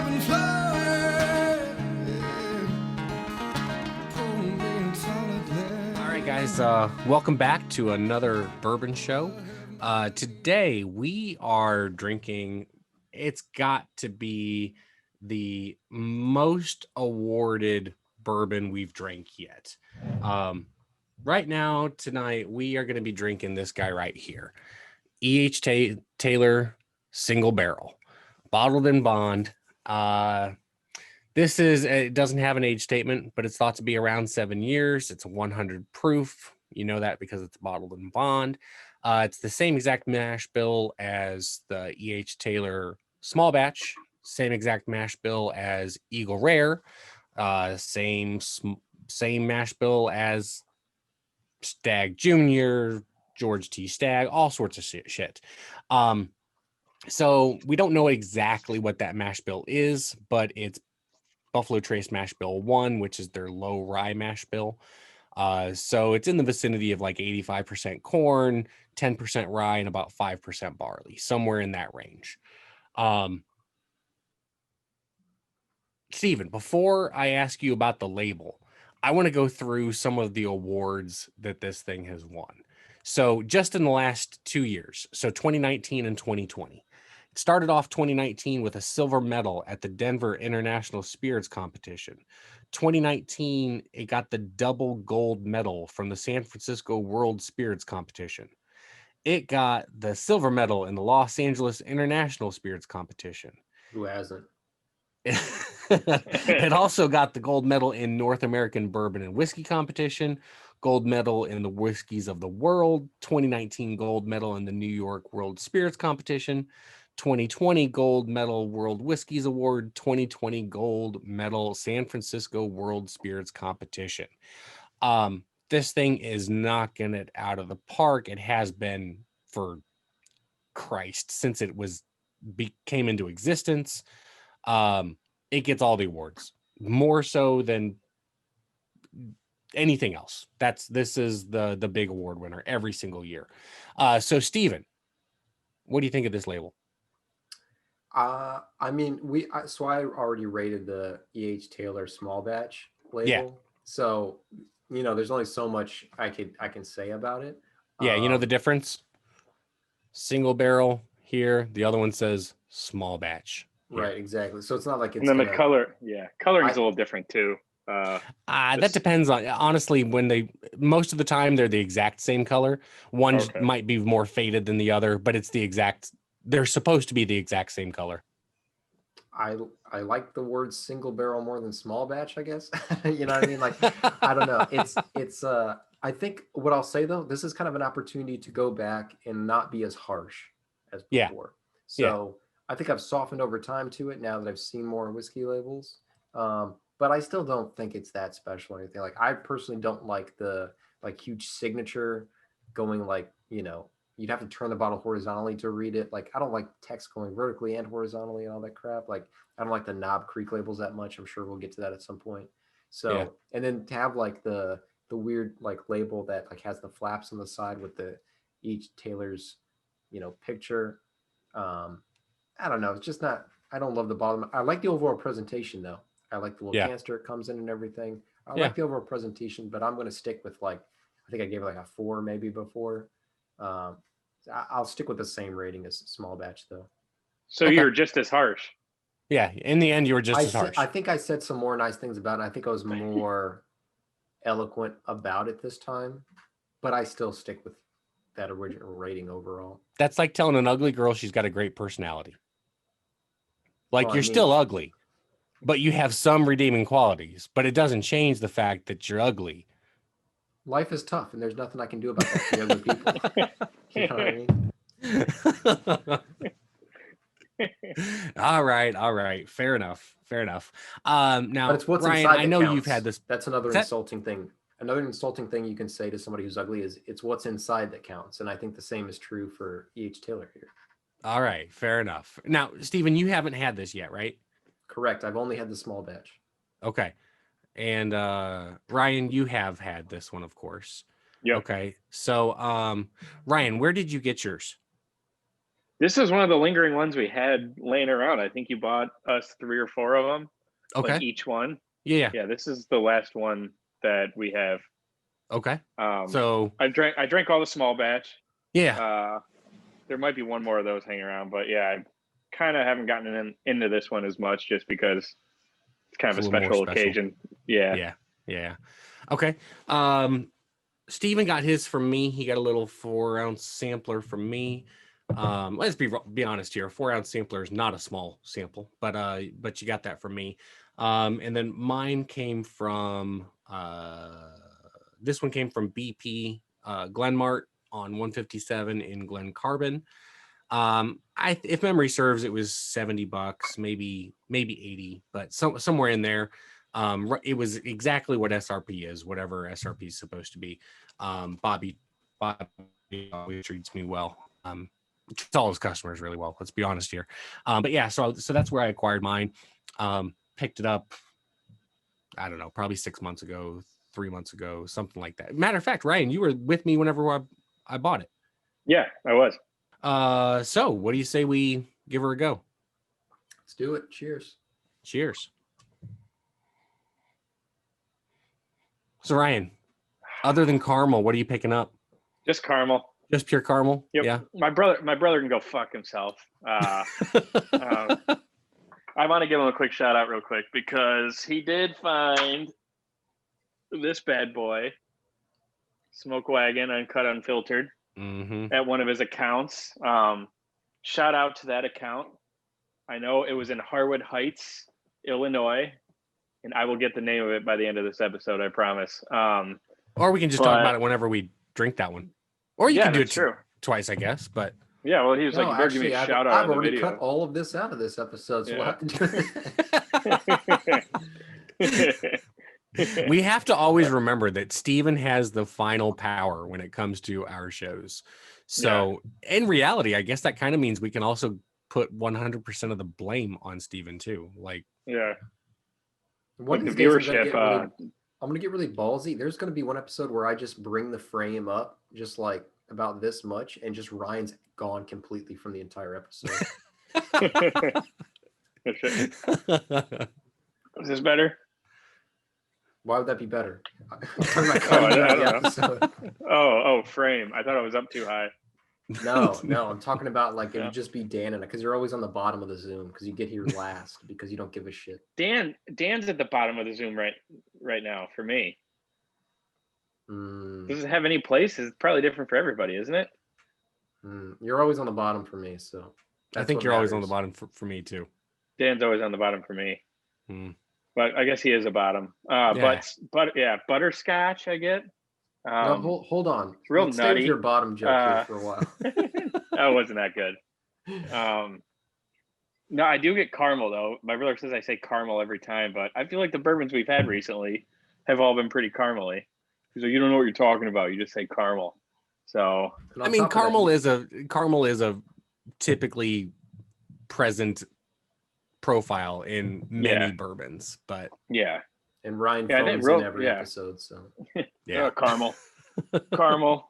having fun. All right, guys, welcome back to another bourbon show. Today we are drinking, it's got to be the most awarded bourbon we've drank yet. Right now, tonight, we are going to be drinking this guy right here. E.H. Taylor Single Barrel, bottled in bond. It doesn't have an age statement, but it's thought to be around 7 years. It's 100 proof. You know that because it's bottled in bond. It's the same exact mash bill as the E.H. Taylor small batch, same exact mash bill as Eagle Rare, same mash bill as Stag Junior, George T. Stagg, all sorts of shit. So we don't know exactly what that mash bill is, but it's Buffalo Trace Mash Bill 1, which is their low rye mash bill. So it's in the vicinity of like 85% corn, 10% rye, and about 5% barley, somewhere in that range. Stephen, before I ask you about the label, I want to go through some of the awards that this thing has won. So just in the last 2 years, so 2019 and 2020, it started off 2019 with a silver medal at the Denver International Spirits Competition. 2019, it got the double gold medal from the San Francisco World Spirits Competition. It got the silver medal in the Los Angeles International Spirits Competition. Who hasn't? It also got the gold medal in North American Bourbon and Whiskey Competition, gold medal in the Whiskeys of the World, 2019 gold medal in the New York World Spirits Competition, 2020 gold medal World Whiskeys Award, 2020 gold medal San Francisco World Spirits Competition. This thing is knocking it out of the park. It has been for Christ since it came into existence. It gets all the awards, more so than anything else. This is the big award winner every single year. So Steven, what do you think of this label? I mean, so I already rated the E.H. Taylor small batch label. Yeah. So, there's only so much I can say about it. Yeah, you know the difference? Single barrel here, the other one says small batch. Here. Right, exactly. So it's not like it's and then the coloring is a little different too. That depends on, honestly, most of the time they're the exact same color. One might be more faded than the other, but they're supposed to be the exact same color. I like the word single barrel more than small batch, I guess. You know what I mean? Like, I don't know. It's I think what I'll say though, this is kind of an opportunity to go back and not be as harsh as before. So I think I've softened over time to it now that I've seen more whiskey labels. But I still don't think it's that special or anything. Like, I personally don't like the huge signature going you'd have to turn the bottle horizontally to read it. Like, I don't like text going vertically and horizontally and all that crap. Like, I don't like the Knob Creek labels that much. I'm sure we'll get to that at some point. So, and then to have like the weird label that has the flaps on the side with the each Taylor's, picture. I don't know. It's just not, I don't love the bottom. I like the overall presentation though. I like the little canister it comes in and everything. I like the overall presentation, but I'm going to stick with I think I gave it a 4 maybe before. I'll stick with the same rating as small batch though. So you're just as harsh. Yeah, in the end, you were just as harsh. I think I said some more nice things about it. I think I was more eloquent about it this time, but I still stick with that original rating overall. That's like telling an ugly girl she's got a great personality. You're still ugly, but you have some redeeming qualities, but it doesn't change the fact that you're ugly. Life is tough, and there's nothing I can do about that for the other people. You know what I mean? All right. Fair enough. Now, but it's what's Ryan, inside I know counts. You've had this. That's another insulting thing. Another insulting thing you can say to somebody who's ugly is it's what's inside that counts. And I think the same is true for E.H. Taylor here. All right. Fair enough. Now, Stephen, you haven't had this yet, right? Correct. I've only had the small batch. Okay. And Ryan, you have had this one, of course. Yeah. Okay. So, Ryan, where did you get yours? This is one of the lingering ones we had laying around. I think you bought us 3 or 4 of them, Okay. like each one. Yeah. Yeah, this is the last one that we have. Okay. So I drank all the small batch. Yeah. There might be one more of those hanging around, but yeah, I kind of haven't gotten into this one as much just because it's kind of a little more special special. occasion. Yeah. Yeah. Okay. Steven got his from me. He got a little 4-ounce sampler from me. Let's be honest here. A 4-ounce sampler is not a small sample, but you got that from me. And then mine came from this one came from BP Glenmart on 157 in Glen Carbon. If memory serves, it was $70, maybe 80, but somewhere in there. It was exactly what SRP is, whatever SRP is supposed to be. Bobby always treats me well. Treats all his customers really well. Let's be honest here. But yeah, so that's where I acquired mine. Picked it up, I don't know, probably 6 months ago, 3 months ago, something like that. Matter of fact, Ryan, you were with me whenever I bought it. Yeah, I was. So what do you say we give her a go? Let's do it. Cheers. Cheers. So Ryan, other than caramel, what are you picking up? Just caramel. Just pure caramel? Yep. Yeah. My brother can go fuck himself. I want to give him a quick shout out real quick because he did find this bad boy, Smoke Wagon Uncut Unfiltered, at one of his accounts. Shout out to that account. I know it was in Harwood Heights, Illinois, and I will get the name of it by the end of this episode, I promise. Or we can just talk about it whenever we drink that one. Or you can do it twice, I guess. But yeah, well, he was like, "You better give me a shout out." I've already cut all of this out of this episode, so we'll have to do it. We have to always remember that Steven has the final power when it comes to our shows. So in reality, I guess that kind of means we can also put 100% of the blame on Steven too. Like, yeah. One of these days, I'm gonna get really ballsy. There's gonna be one episode where I just bring the frame up just like about this much, and just Ryan's gone completely from the entire episode. Is this better? Why would that be better? I don't know. Oh, frame. I thought I was up too high. No, I'm talking about like it would just be Dan and because you're always on the bottom of the Zoom because you get here last because you don't give a shit. Dan's at the bottom of the Zoom right now for me. Does it have any place? It's probably different for everybody, isn't it? You're always on the bottom for me, so I think you're always on the bottom for me too. Dan's always on the bottom for me. But I guess he is a bottom. But butterscotch I get. No, hold on. It's real Let's nutty. stay with your bottom joke here for a while. That wasn't that good. No, I do get caramel though. My brother says I say caramel every time, but I feel like the bourbons we've had recently have all been pretty caramely. He's like, you don't know what you're talking about. You just say caramel. So I mean, caramel is a typically present profile in many bourbons, but and Ryan phones in every episode, so caramel.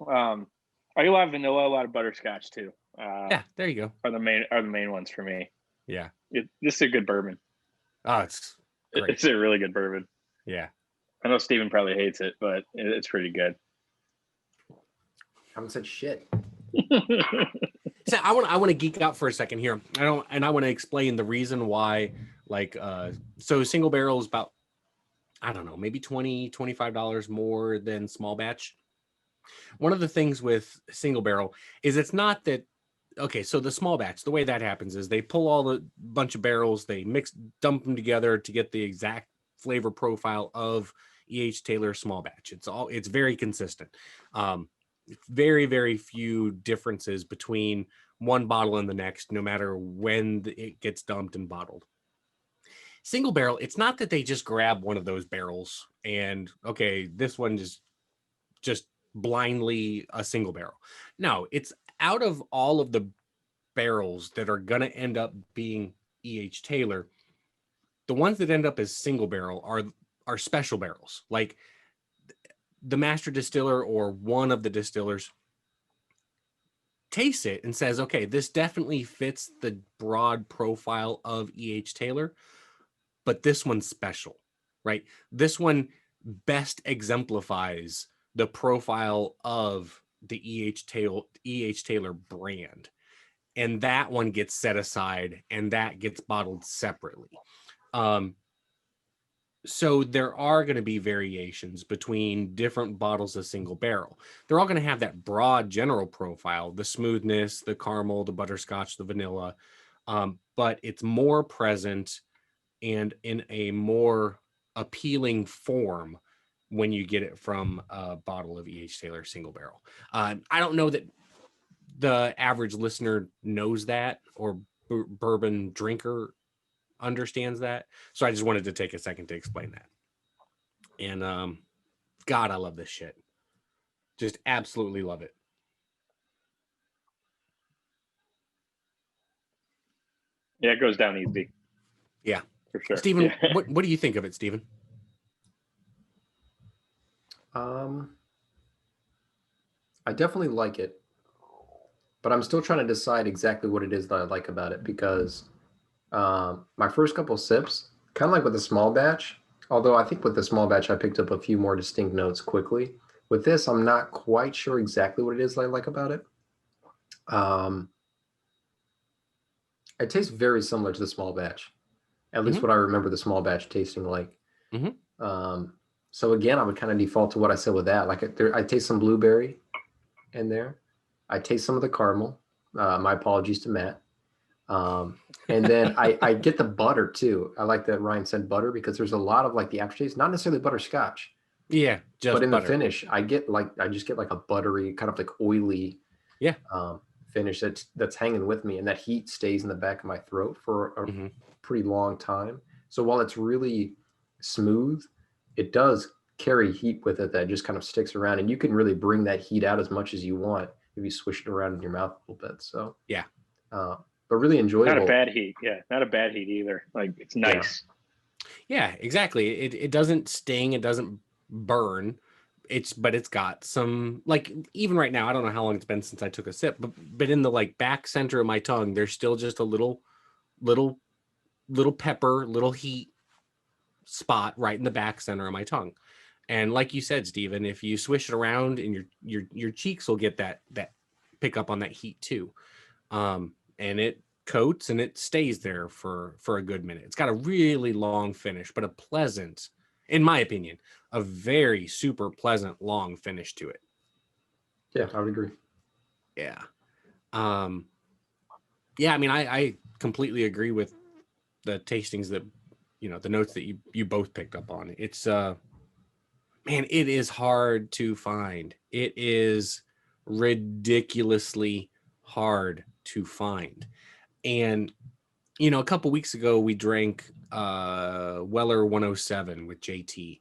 I get a lot of vanilla, a lot of butterscotch too. There you go. Are the main ones for me. Yeah, this is a good bourbon. Oh, it's great. It's a really good bourbon. Yeah, I know Steven probably hates it, but it's pretty good. I haven't said shit. So I want to geek out for a second here. I want to explain the reason why. Like, so single barrel is about, I don't know, maybe $20-$25 more than small batch. One of the things with single barrel is it's not that. Okay, so the small batch, the way that happens is they pull all the bunch of barrels, they dump them together to get the exact flavor profile of E.H. Taylor small batch. It's very consistent. Very, very few differences between one bottle and the next, no matter when it gets dumped and bottled. Single barrel, it's not that they just grab one of those barrels and, okay, this one is just blindly a single barrel. No, it's out of all of the barrels that are going to end up being E.H. Taylor, the ones that end up as single barrel are special barrels. Like the master distiller or one of the distillers tastes it and says, okay, this definitely fits the broad profile of E.H. Taylor, but this one's special, right? This one best exemplifies the profile of the E.H. Taylor brand. And that one gets set aside and that gets bottled separately. So there are going to be variations between different bottles of single barrel. They're all going to have that broad general profile, the smoothness, the caramel, the butterscotch, the vanilla, but it's more present and in a more appealing form when you get it from a bottle of E.H. Taylor single barrel. I don't know that the average listener knows that, or bourbon drinker understands that. So I just wanted to take a second to explain that. And God, I love this shit. Just absolutely love it. Yeah, it goes down easy. Yeah, for sure. Stephen, Yeah. what do you think of it, Stephen? I definitely like it, but I'm still trying to decide exactly what it is that I like about it, because my first couple sips, kind of like with the small batch, although I think with the small batch I picked up a few more distinct notes quickly. With this, I'm not quite sure exactly what it is that I like about it. It tastes very similar to the small batch, at least what I remember the small batch tasting like. So again, I would kind of default to what I said with that. Like I taste some blueberry in there. I taste some of the caramel. My apologies to Matt. And then I get the butter too. I like that Ryan said butter, because there's a lot of like the aftertaste, not necessarily butterscotch. Yeah, just but in butter. the finish, I just get like a buttery, kind of like oily finish that's hanging with me, and that heat stays in the back of my throat for a pretty long time. So while it's really smooth, it does carry heat with it that just kind of sticks around, and you can really bring that heat out as much as you want if you swish it around in your mouth a little bit. So yeah, but really enjoyable. Not a bad heat. Yeah, not a bad heat either. Like, it's nice. Yeah, exactly. It doesn't sting. It doesn't burn. But it's got some, like, even right now, I don't know how long it's been since I took a sip, but in the like back center of my tongue, there's still just a little pepper, little heat spot right in the back center of my tongue. And like you said, Stephen, if you swish it around, and your cheeks will get that pick up on that heat too. And it coats and it stays there for a good minute. It's got a really long finish, but a pleasant, in my opinion, a very super pleasant long finish to it. Yeah, I would agree. Yeah. Yeah, I mean, I completely agree with the tastings that, the notes that you both picked up on. It's man, it is hard to find. It is ridiculously hard to find. And a couple weeks ago we drank Weller 107 with JT,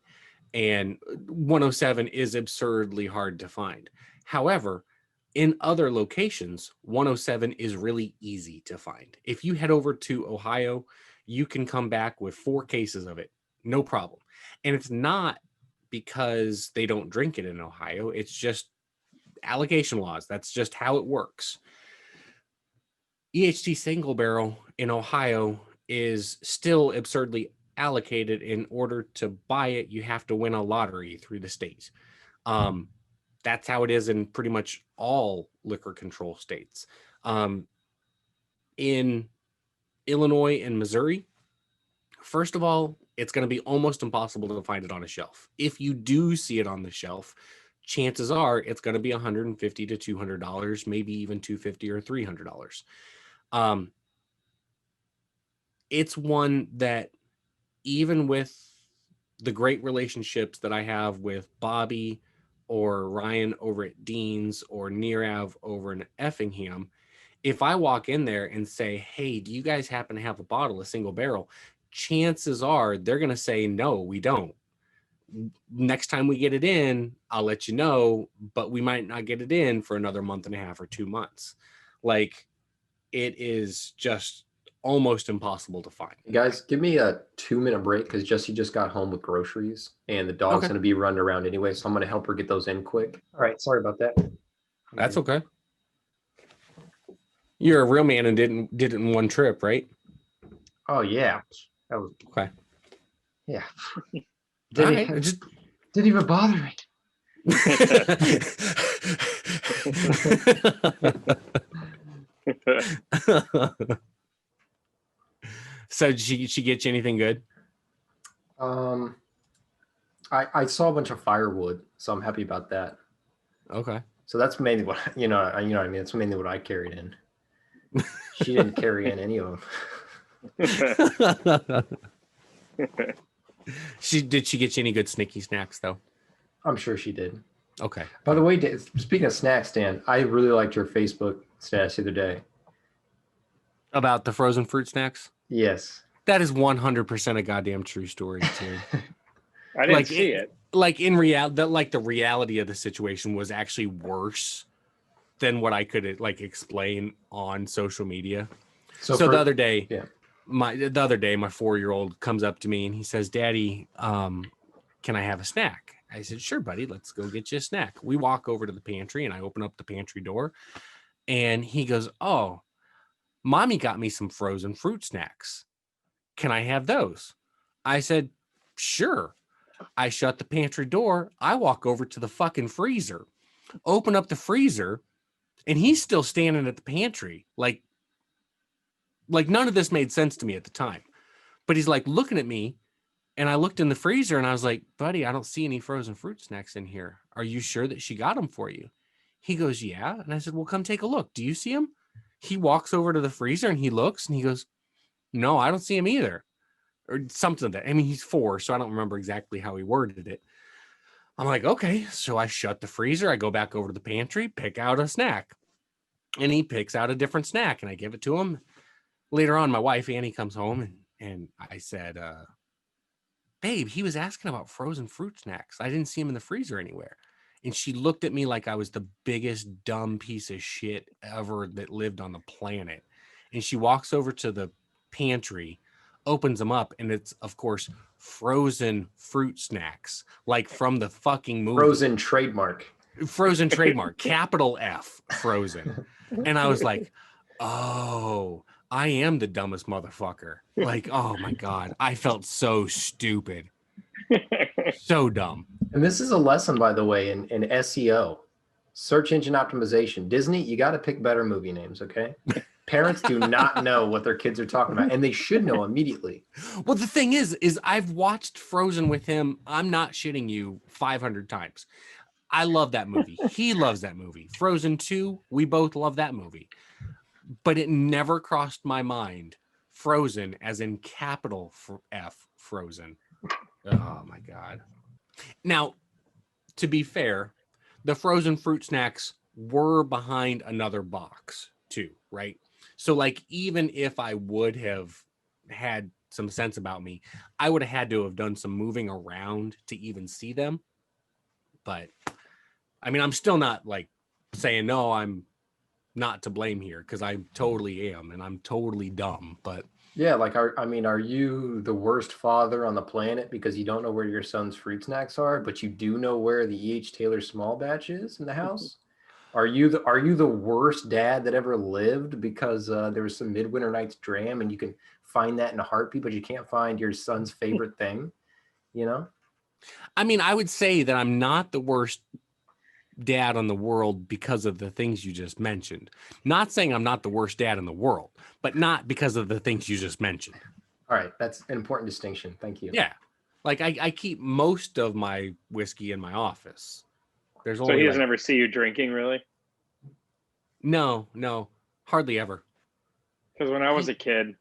and 107 is absurdly hard to find. However, in other locations, 107 is really easy to find. If you head over to Ohio, you can come back with 4 cases of it, no problem. And it's not because they don't drink it in Ohio. It's just allocation laws. That's just how it works. EHT single barrel in Ohio is still absurdly allocated. In order to buy it, you have to win a lottery through the state. That's how it is in pretty much all liquor control states. In Illinois and Missouri, first of all, it's going to be almost impossible to find it on a shelf. If you do see it on the shelf, chances are it's going to be $150 to $200, maybe even $250 or $300. It's one that, even with the great relationships that I have with Bobby or Ryan over at Dean's or Nirav over in Effingham, if I walk in there and say, hey, do you guys happen to have a bottle of single barrel? Chances are they're going to say, no, we don't. Next time we get it in, I'll let you know, but we might not get it in for another month and a half or 2 months. Like, it is just almost impossible to find. Guys, give me a 2-minute break, because Jesse just got home with groceries and the dog's going to be running around anyway. So I'm going to help her get those in quick. All right. Sorry about that. That's okay. You're a real man and did it in one trip, right? Oh yeah, that was Okay. yeah. All Didn't, right. Just didn't even bother me. So did she get you anything good? Um, I saw a bunch of firewood, so I'm happy about that. Okay. So that's mainly what you know what I mean. That's mainly what I carried in. She didn't carry in any of them. Did she get you any good sneaky snacks though? I'm sure she did. Okay. By the way, speaking of snacks, Dan, I really liked your Facebook status the other day. About the frozen fruit snacks? Yes. That is 100% a goddamn true story, too. I didn't see it. Like in reality, like the reality of the situation was actually worse than what I could like explain on social media. So the other day, my 4-year-old comes up to me and he says, "Daddy, can I have a snack?" I said, "Sure, buddy. Let's go get you a snack." We walk over to the pantry and I open up the pantry door, and he goes, "Oh, Mommy got me some frozen fruit snacks. Can I have those?" I said, "Sure." I shut the pantry door. I walk over to the fucking freezer, open up the freezer, and he's still standing at the pantry. Like none of this made sense to me at the time. But he's like looking at me, and I looked in the freezer and I was like, "Buddy, I don't see any frozen fruit snacks in here. Are you sure that she got them for you?" He goes, "Yeah." And I said, "Well, come take a look. Do you see them?" He walks over to the freezer and he looks and he goes, "No, I don't see him either." Or something like that. I mean, he's 4, so I don't remember exactly how he worded it. I'm like, okay. So I shut the freezer. I go back over to the pantry, pick out a snack. And he picks out a different snack and I give it to him. Later on, my wife, Annie, comes home and I said, "Babe, he was asking about frozen fruit snacks. I didn't see him in the freezer anywhere." And she looked at me like I was the biggest dumb piece of shit ever that lived on the planet. And she walks over to the pantry, opens them up, and it's, of course, frozen fruit snacks, like from the fucking movie. Frozen trademark, capital F, frozen. And I was like, oh, I am the dumbest motherfucker. Like, oh my God, I felt so stupid. So dumb. And this is a lesson, by the way, in SEO, search engine optimization. Disney, you got to pick better movie names, okay? Parents do not know what their kids are talking about, and they should know immediately. Well, the thing is I've watched Frozen with him. I'm not shitting you 500 times. I love that movie. He loves that movie. Frozen 2, we both love that movie. But it never crossed my mind. Frozen, as in capital F, Frozen. Oh my God. Now, to be fair, the frozen fruit snacks were behind another box too, right? So like, even if I would have had some sense about me, I would have had to have done some moving around to even see them. But I mean, I'm still not like saying, no, I'm not to blame here, because I totally am, and I'm totally dumb. But yeah, like, are you the worst father on the planet because you don't know where your son's fruit snacks are, but you do know where the E.H. Taylor small batch is in the house? Are you the worst dad that ever lived because there was some Midwinter Night's Dram and you can find that in a heartbeat, but you can't find your son's favorite thing? You know? I mean, I would say that I'm not the worst dad in the world because of the things you just mentioned. Not saying I'm not the worst dad in the world, but not because of the things you just mentioned. All right, that's an important distinction. Thank you. Yeah, like I keep most of my whiskey in my office. There's only so he doesn't ever see you drinking, really? No, hardly ever. Because when I was a kid,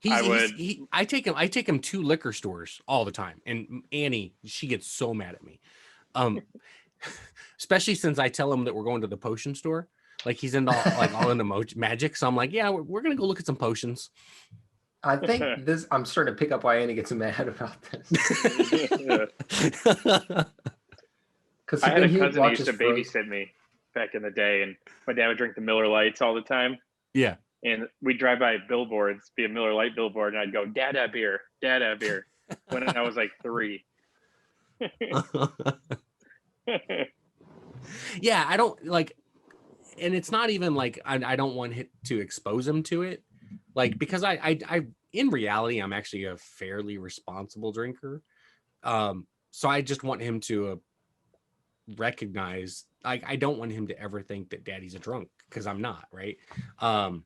I take him to liquor stores all the time, and Annie, she gets so mad at me. Especially since I tell him that we're going to the potion store. Like, he's into all into magic. So I'm like, yeah, we're going to go look at some potions. I think I'm starting to pick up why Annie gets mad about this. Because I had a cousin who used to babysit me back in the day, and my dad would drink the Miller Lights all the time. Yeah. And we'd drive by billboards, be a Miller Lite billboard, and I'd go, "Dada beer, Dada beer," when I was like 3. Yeah, I don't like. and it's not even like I don't want to expose him to it, like, because I in reality I'm actually a fairly responsible drinker, so I just want him to recognize, like, I don't want him to ever think that daddy's a drunk, because I'm not, right? I'm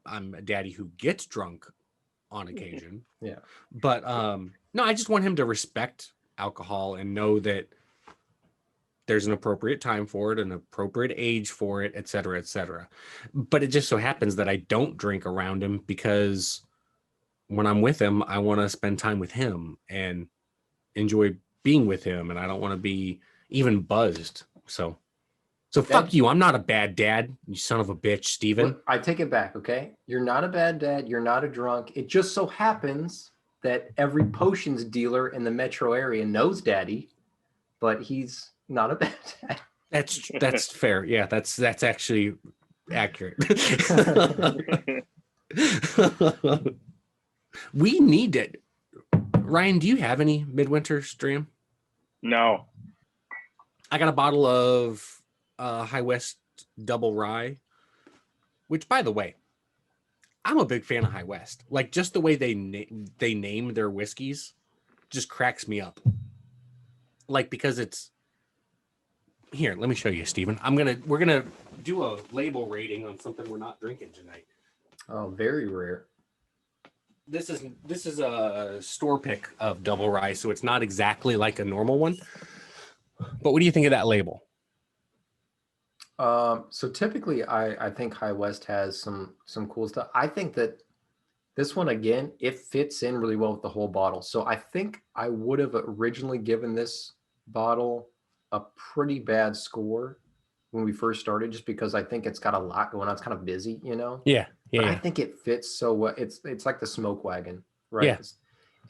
a daddy who gets drunk on occasion. Yeah. But no, I just want him to respect alcohol and know that there's an appropriate time for it, an appropriate age for it, et cetera, et cetera. But it just so happens that I don't drink around him, because when I'm with him, I want to spend time with him and enjoy being with him, and I don't want to be even buzzed. So fuck you. I'm not a bad dad, you son of a bitch, Steven. Look, I take it back, okay? You're not a bad dad. You're not a drunk. It just so happens that every potions dealer in the metro area knows daddy, but he's not a bad dad. That's fair. Yeah, that's actually accurate. We need it. Ryan, do you have any midwinter stream? No. I got a bottle of High West Double Rye, which, by the way, I'm a big fan of High West. Like, just the way they name their whiskeys just cracks me up. Like, because it's here. Let me show you, Steven. We're gonna do a label rating on something we're not drinking tonight. Oh, very rare. This is a store pick of Double Rye, so it's not exactly like a normal one. But what do you think of that label? So typically I think High West has some cool stuff. I think that this one, again, it fits in really well with the whole bottle. So I think I would have originally given this bottle a pretty bad score when we first started, just because I think it's got a lot going on. It's kind of busy, you know? Yeah. But I think it fits so well. It's like the smoke wagon, right? Yeah.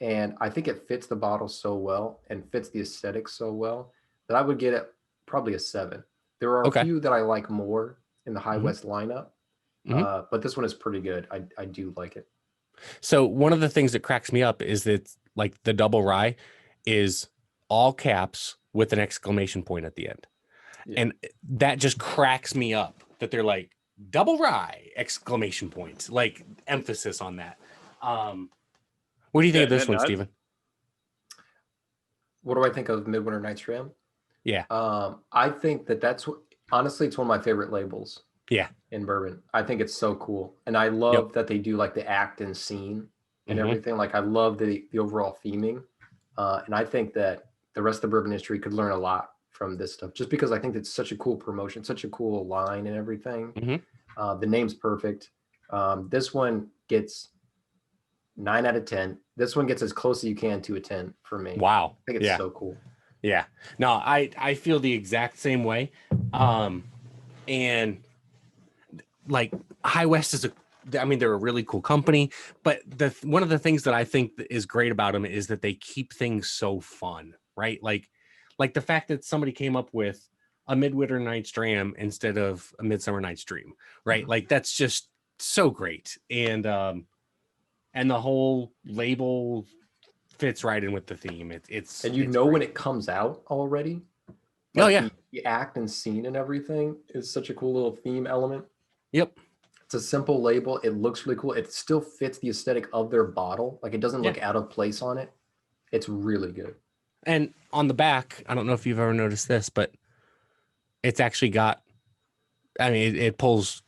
And I think it fits the bottle so well and fits the aesthetic so well that I would get it probably a 7. There are a few that I like more in the High West lineup, but this one is pretty good. I do like it. So one of the things that cracks me up is that, like, the Double Rye is all caps with an exclamation point at the end. Yeah. And that just cracks me up that they're like, Double Rye, exclamation point, like, emphasis on that. What do you think of this one, Steven? What do I think of Midwinter Night's Dram? Yeah. I think that's honestly, it's one of my favorite labels. Yeah. In bourbon. I think it's so cool. And I love that they do like the act and scene and everything. Like, I love the overall theming. And I think that the rest of the bourbon industry could learn a lot from this stuff, just because I think it's such a cool promotion, such a cool line and everything. The name's perfect. This one gets 9 out of 10. This one gets as close as you can to a 10 for me. Wow. I think it's so cool. Yeah. No, I feel the exact same way. And like, High West is they're a really cool company, but one of the things that I think is great about them is that they keep things so fun, right? Like the fact that somebody came up with a Midwinter Night's Dram instead of a Midsummer Night's Dream, right? Like, that's just so great. And the whole label fits right in with the theme. It's when it comes out already. Like, oh yeah, the act and scene and everything is such a cool little theme element. Yep. It's a simple label. It looks really cool. It still fits the aesthetic of their bottle. Like, it doesn't look out of place on it. It's really good. And on the back, I don't know if you've ever noticed this, but it's actually got, it pulls,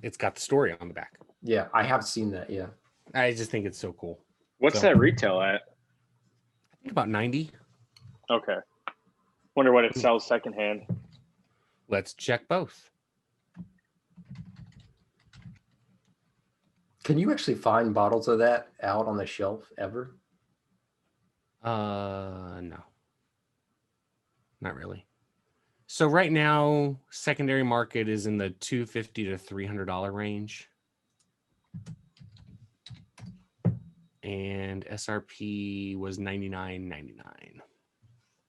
it's got the story on the back. Yeah, I have seen that. Yeah. I just think it's so cool. What's that retail at? I think about 90. Okay. Wonder what it sells secondhand. Let's check both. Can you actually find bottles of that out on the shelf ever? No. Not really. So right now, secondary market is in the $250 to $300 range. And SRP was $99.99.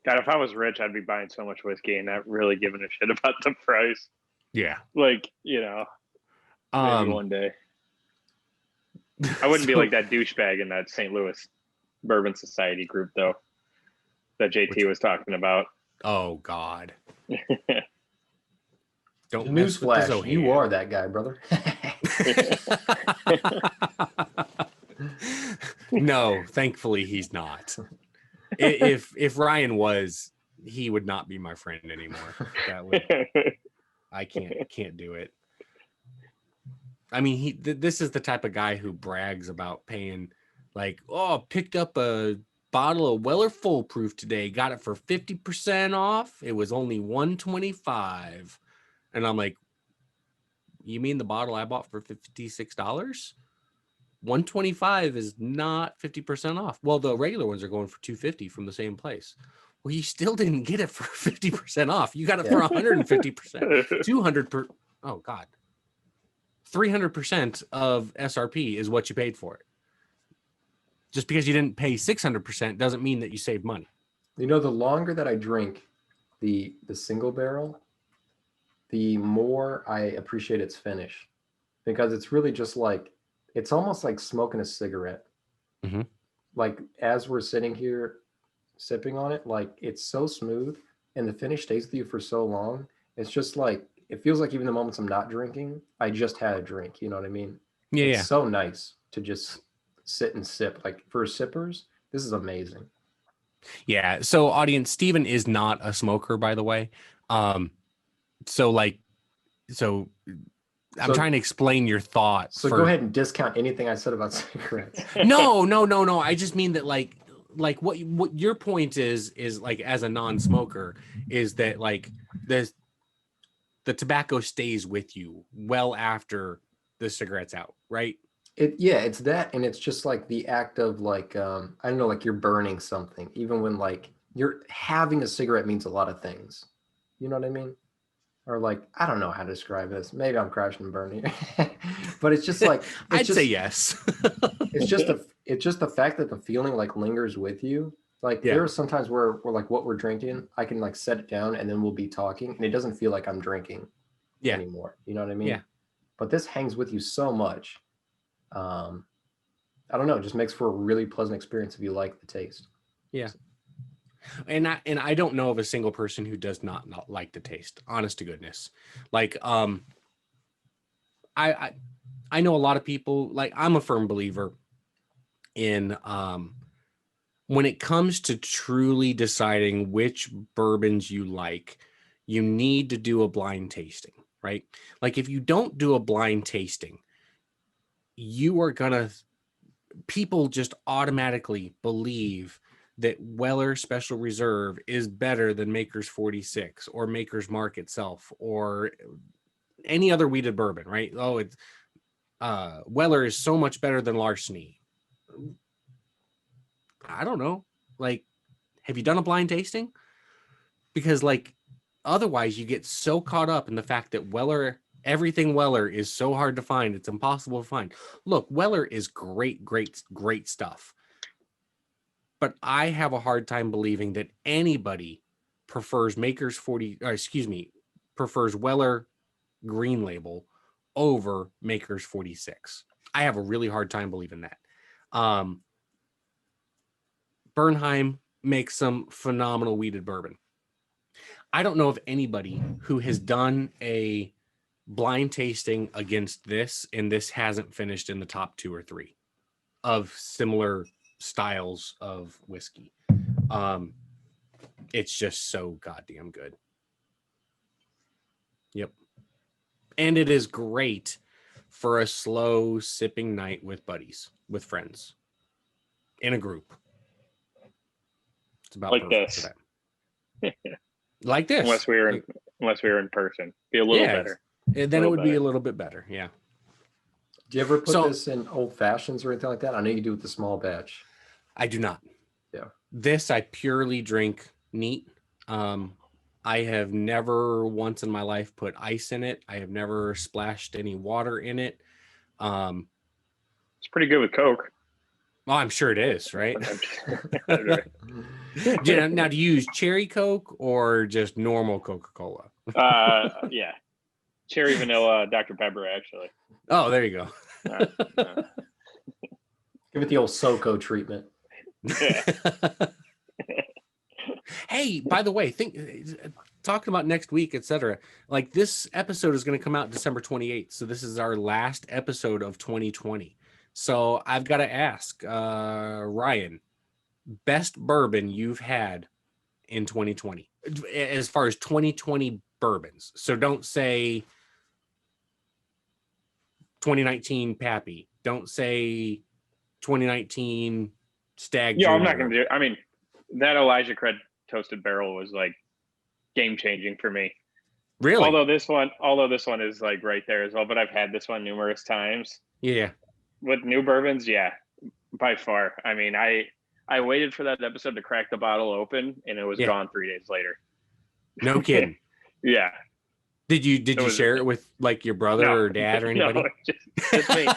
God, if I was rich, I'd be buying so much whiskey and not really giving a shit about the price. Yeah. Like, maybe one day. I wouldn't be like that douchebag in that St. Louis Bourbon Society group, though, that JT was talking about. Oh, God. Don't mess with the Newsflash, you Zohan. are that guy, brother. No, thankfully he's not. If Ryan was, he would not be my friend anymore. That would I can't do it. I mean, this is the type of guy who brags about paying, like, oh, picked up a bottle of Weller Foolproof today, got it for 50% off. It was only $125, and I'm like, you mean the bottle I bought for $56? $125 is not 50% off. Well, the regular ones are going for $250 from the same place. Well, you still didn't get it for 50% off. You got it for 150%, 200 per. Oh God, 300% of SRP is what you paid for it. Just because you didn't pay 600% doesn't mean that you saved money. You know, the longer that I drink the single barrel, the more I appreciate its finish, because it's really just like, it's almost like smoking a cigarette. Mm-hmm. Like as we're sitting here sipping on it, like it's so smooth and the finish stays with you for so long. It's just like, it feels like even the moments I'm not drinking, I just had a drink. You know what I mean? Yeah, It's yeah. so nice to just sit and sip. Like for sippers, this is amazing. Yeah. So, audience, Steven is not a smoker, by the way. So I'm trying to explain your thought. So go ahead and discount anything I said about cigarettes. No. I just mean that like what your point is like, as a non-smoker, is that like the tobacco stays with you well after the cigarette's out, right? It's that, and it's just like the act of like, I don't know, like you're burning something, even when like you're having a cigarette means a lot of things. You know what I mean? Or like, I don't know how to describe this. Maybe I'm crashing and burning, but it's just like, I'd say yes. it's just the fact that the feeling like lingers with you. Like Yeah. there are sometimes where we're like, what we're drinking, I can like set it down and then we'll be talking and it doesn't feel like I'm drinking anymore. You know what I mean? Yeah. But this hangs with you so much. I don't know, it just makes for a really pleasant experience if you like the taste. Yeah. And I don't know of a single person who does not like the taste, honest to goodness. Like, I know a lot of people, like, I'm a firm believer in, when it comes to truly deciding which bourbons you like, you need to do a blind tasting, right? Like, if you don't do a blind tasting, you are gonna, people just automatically believe that Weller Special Reserve is better than Maker's 46 or Maker's Mark itself or any other wheated bourbon, right? Oh, it's Weller is so much better than Larceny. I don't know. Like, have you done a blind tasting? Because like, otherwise you get so caught up in the fact that everything Weller is so hard to find. It's impossible to find. Look, Weller is great stuff. But I have a hard time believing that anybody prefers prefers Weller Green Label over Maker's 46. I have a really hard time believing that. Bernheim makes some phenomenal wheated bourbon. I don't know of anybody who has done a blind tasting against this, and this hasn't finished in the top 2 or 3 of similar styles of whiskey. It's just so goddamn good. Yep. And it is great for a slow sipping night with buddies, with friends, in a group. It's about like perfect this. for that. Like this. Unless we were in person. Be a little better. Then it would be a little bit better. Yeah. Do you ever put this in old fashions or anything like that? I know you do with the small batch. I do not. Yeah. This I purely drink neat. I have never once in my life put ice in it. I have never splashed any water in it. It's pretty good with Coke. Well, I'm sure it is, right? Now, do you use cherry Coke or just normal Coca-Cola? Yeah. Cherry vanilla Dr. Pepper, actually. Oh, there you go. Give it the old SoCo treatment. Hey, by the way, talking about next week, etc. Like this episode is going to come out December 28th. So this is our last episode of 2020. So I've got to ask, Ryan, best bourbon you've had in 2020 as far as 2020 bourbons. So don't say 2019 Pappy. Don't say 2019 Stag Yeah, I'm not Junior. gonna do. I mean, that Elijah Craig toasted barrel was like game changing for me. Really? Although this one is like right there as well. But I've had this one numerous times. Yeah. With new bourbons, yeah, by far. I mean, I waited for that episode to crack the bottle open, and it was gone 3 days later. No kidding. Yeah. Did you share it with like your brother or dad or anybody? No, just me.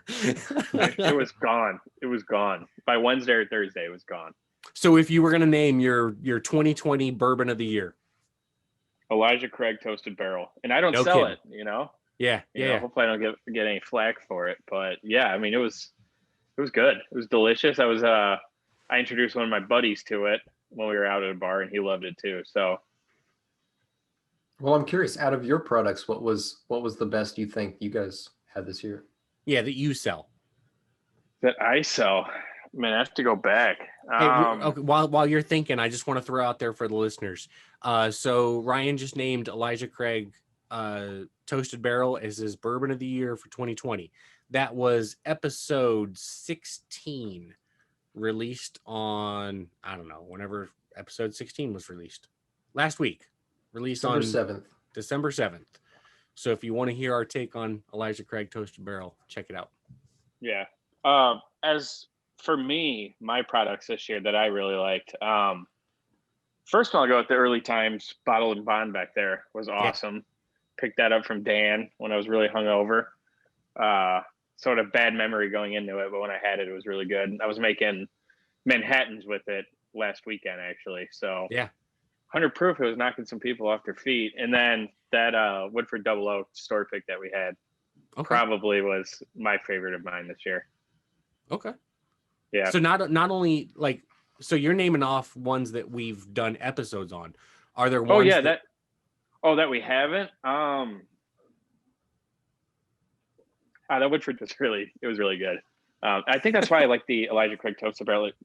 It was gone. It was gone. By Wednesday or Thursday, it was gone. So if you were going to name your 2020 bourbon of the year, Elijah Craig toasted barrel, and I don't No sell kidding. it. You know. Yeah, You know, hopefully I don't get any flack for it. But yeah, I mean, it was good. It was delicious. I introduced one of my buddies to it when we were out at a bar, and he loved it too. So. Well, I'm curious, out of your products, what was the best you think you guys had this year? Yeah, that you sell. That I sell. Man, I have to go back. Hey, okay, while you're thinking, I just want to throw out there for the listeners. So Ryan just named Elijah Craig Toasted Barrel as his bourbon of the year for 2020. That was episode 16, released on, I don't know, whenever episode 16 was released. Last week. Released on December 7th. So if you want to hear our take on Elijah Craig Toasted Barrel, check it out. Yeah. As for me, my products this year that I really liked, first one I'll go with the Early Times Bottle and Bond back there was awesome. Yeah. Picked that up from Dan when I was really hungover. Sort of bad memory going into it, but when I had it, it was really good. I was making Manhattans with it last weekend, actually. So yeah. 100 proof, it was knocking some people off their feet. And then that Woodford Double Oak store pick that we had probably was my favorite of mine this year. Okay. Yeah. So not only like, so you're naming off ones that we've done episodes on. Are there ones that we haven't? That Woodford was really good. I think that's why I like the Elijah Craig Toasted Barrel. Like,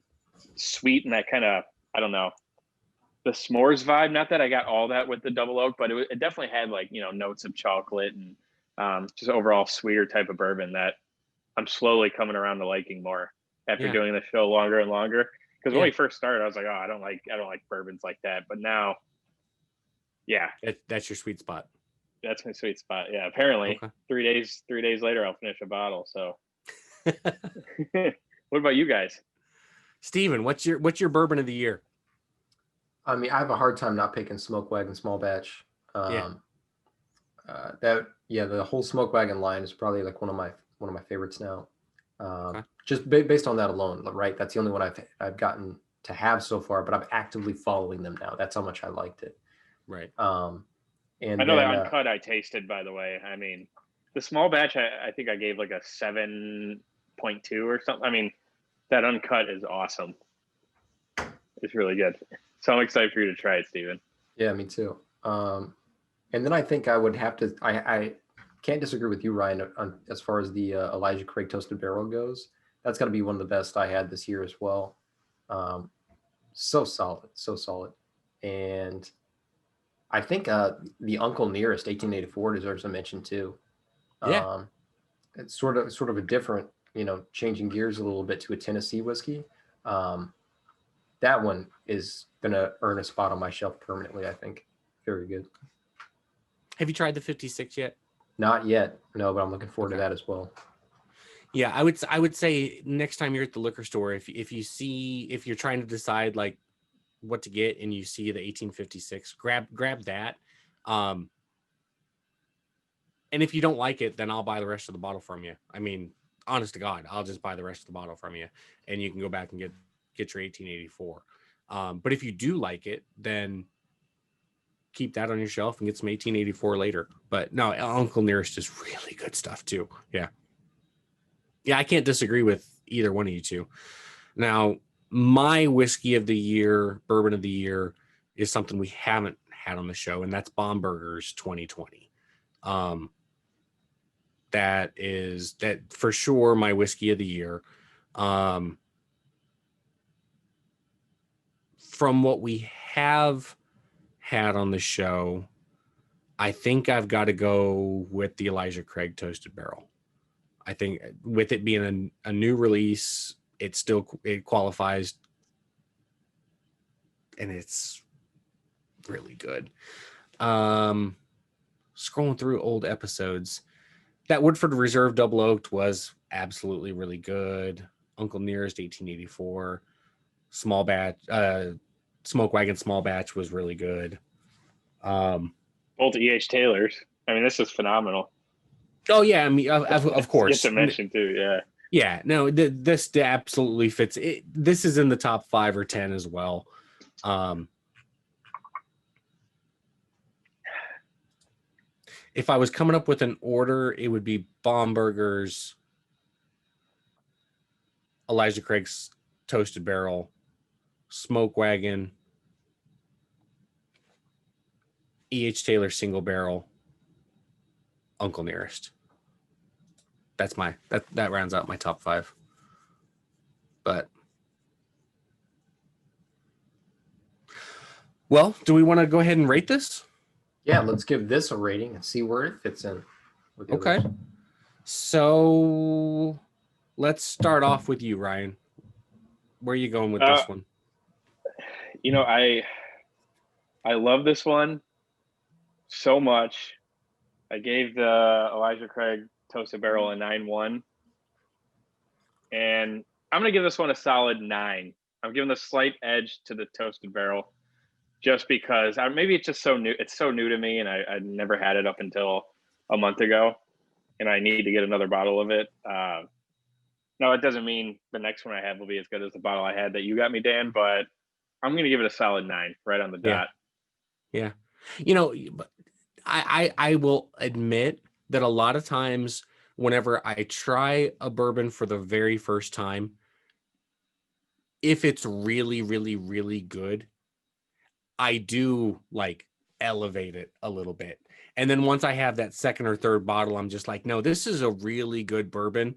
sweet and that kind of, I don't know, the s'mores vibe. Not that I got all that with the double oak, but it definitely had like, you know, notes of chocolate and just overall sweeter type of bourbon that I'm slowly coming around to liking more after doing the show longer and longer. Because when we first started, I was like, oh, I don't like bourbons like that. But now, yeah, that's your sweet spot. That's my sweet spot. Yeah, apparently 3 days later, I'll finish a bottle. So, what about you guys? Steven, what's your bourbon of the year? I mean, I have a hard time not picking Smoke Wagon Small Batch. The whole Smoke Wagon line is probably like one of my favorites now. Just based on that alone, right? That's the only one I've gotten to have so far, but I'm actively following them now. That's how much I liked it. Right. And I know that uncut I tasted, by the way. I mean, the small batch, I think I gave like a 7.2 or something. I mean, that uncut is awesome. It's really good. So I'm excited for you to try it, Steven. Yeah, me too. And then I think I would have to, I can't disagree with you, Ryan, as far as the Elijah Craig Toasted Barrel goes. That's got to be one of the best I had this year as well. So solid. And I think the Uncle Nearest 1884 deserves a mention too. Yeah. It's sort of a different, changing gears a little bit to a Tennessee whiskey. That one is gonna earn a spot on my shelf permanently, I think. Very good. Have you tried the 56 yet? Not yet, no, but I'm looking forward to that as well. Yeah, I would say next time you're at the liquor store, if you're trying to decide like what to get and you see the 1856, grab that. And if you don't like it, then I'll buy the rest of the bottle from you. I mean, honest to God, I'll just buy the rest of the bottle from you, and you can go back and get your 1884. But if you do like it, then keep that on your shelf and get some 1884 later. But no, Uncle Nearest is really good stuff too. Yeah, I can't disagree with either one of you two. Now, My whiskey of the year, bourbon of the year, is something we haven't had on the show, and that's Bomberger's 2020. That for sure my whiskey of the year. From what we have had on the show, I think I've got to go with the Elijah Craig Toasted Barrel. I think with it being a new release, it qualifies, and it's really good. Scrolling through old episodes, that Woodford Reserve Double Oaked was absolutely really good. Uncle Nearest 1884, small batch, Smoke Wagon small batch was really good. Both E.H. Taylor's. I mean, this is phenomenal. Oh yeah, I mean, of course. Get to mention too, yeah. Yeah, no, this absolutely fits. This is in the top 5 or 10 as well. If I was coming up with an order, it would be Bomberger's, Elijah Craig's Toasted Barrel, Smoke Wagon, E.H. Taylor Single Barrel, Uncle Nearest. That's that rounds out my top 5. But well, do we want to go ahead and rate this? Yeah, let's give this a rating and see where it fits in. With the Okay. others. So let's start off with you, Ryan. Where are you going with this one? You know, I love this one so much. I gave the Elijah Craig Toasted Barrel a 9.1. And I'm going to give this one a solid 9. I'm giving a slight edge to the Toasted Barrel just because maybe it's just so new. It's so new to me, and I never had it up until a month ago, and I need to get another bottle of it. No, it doesn't mean the next one I have will be as good as the bottle I had that you got me, Dan, but I'm going to give it a solid 9 right on the dot. Yeah. You know, I will admit that a lot of times whenever I try a bourbon for the very first time, if it's really, really, really good, I do like elevate it a little bit. And then once I have that second or third bottle, I'm just like, no, this is a really good bourbon,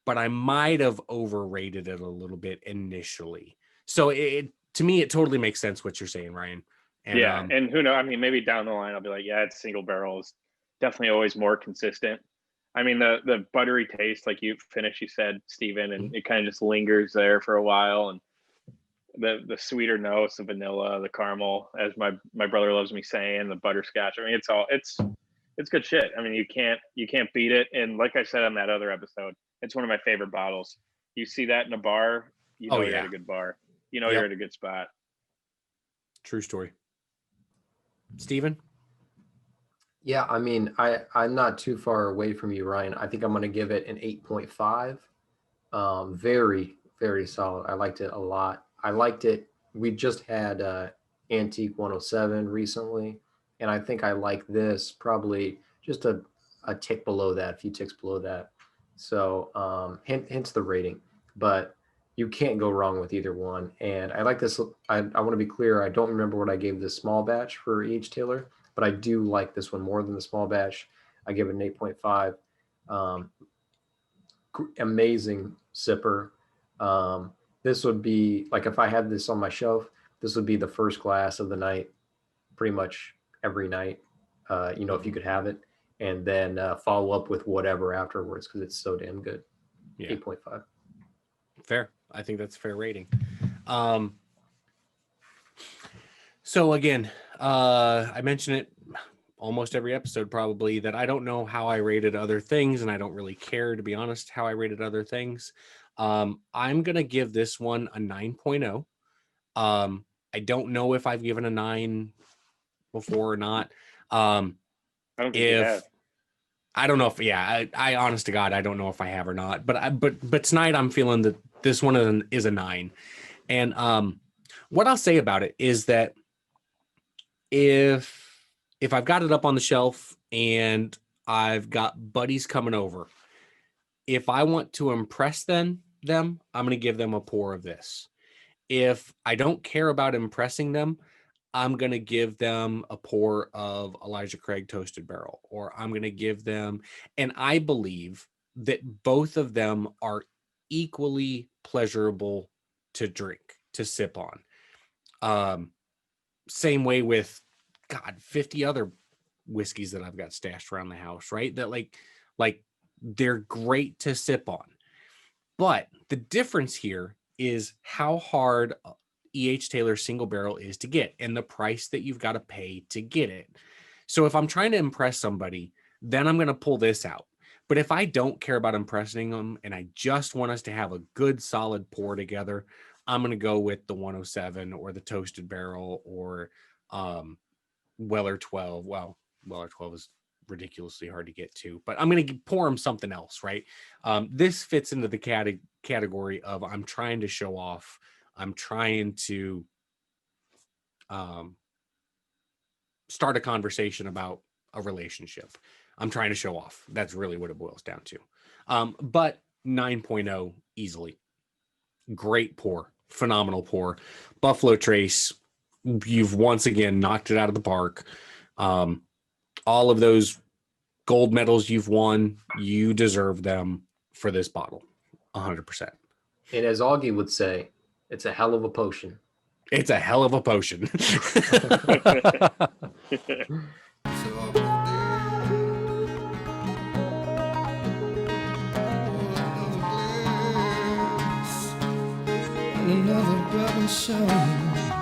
but I might have overrated it a little bit initially. So to me, it totally makes sense what you're saying, Ryan. And, yeah. And who knows? I mean, maybe down the line, I'll be like, yeah, it's single barrel is definitely always more consistent. I mean, the buttery taste, like you said, Steven, and it kind of just lingers there for a while. And the sweeter notes, the vanilla, the caramel, as my brother loves me saying, the butterscotch. I mean, it's good shit. I mean, you can't beat it. And like I said on that other episode, it's one of my favorite bottles. You see that in a bar, you're at a good bar. You're at a good spot. True story. Steven? Yeah, I mean, I'm not too far away from you, Ryan. I think I'm going to give it an 8.5. Very, very solid. I liked it a lot. I liked it. We just had Antique 107 recently, and I think I like this probably just a tick below that, a few ticks below that. So hence the rating. But you can't go wrong with either one. And I like this. I want to be clear. I don't remember what I gave this small batch for E.H. Taylor, but I do like this one more than the small batch. I give it an 8.5. Amazing sipper. This would be like, if I had this on my shelf, this would be the first glass of the night, pretty much every night, if you could have it, and then follow up with whatever afterwards, because it's so damn good. Yeah. 8.5. Fair. I think that's a fair rating. So again, I mention it almost every episode probably that I don't know how I rated other things, and I don't really care, to be honest, how I rated other things. I'm going to give this one a 9.0. I don't know if I've given a 9 before or not. I don't think you have. I don't know if, I honest to God, I don't know if I have or not, but tonight I'm feeling that this one is a 9. And what I'll say about it is that if I've got it up on the shelf and I've got buddies coming over, if I want to impress them, I'm going to give them a pour of this. If I don't care about impressing them, I'm going to give them a pour of Elijah Craig Toasted Barrel, or I'm going to give them, and I believe that both of them are equally pleasurable to drink, to sip on. Same way with, God, 50 other whiskeys that I've got stashed around the house, right? That like they're great to sip on. But the difference here is how hard E.H. Taylor single barrel is to get and the price that you've got to pay to get it. So if I'm trying to impress somebody, then I'm going to pull this out. But if I don't care about impressing them and I just want us to have a good solid pour together, I'm going to go with the 107 or the Toasted Barrel or Weller 12. Well, Weller 12 is ridiculously hard to get to, but I'm going to pour them something else, right? This fits into the category of I'm trying to show off. I'm trying to start a conversation about a relationship. I'm trying to show off. That's really what it boils down to. But 9.0 easily. Great pour. Phenomenal pour. Buffalo Trace, you've once again knocked it out of the park. All of those gold medals you've won, you deserve them for this bottle. 100%. And as Augie would say, it's a hell of a potion. It's a hell of a potion. Another brother showing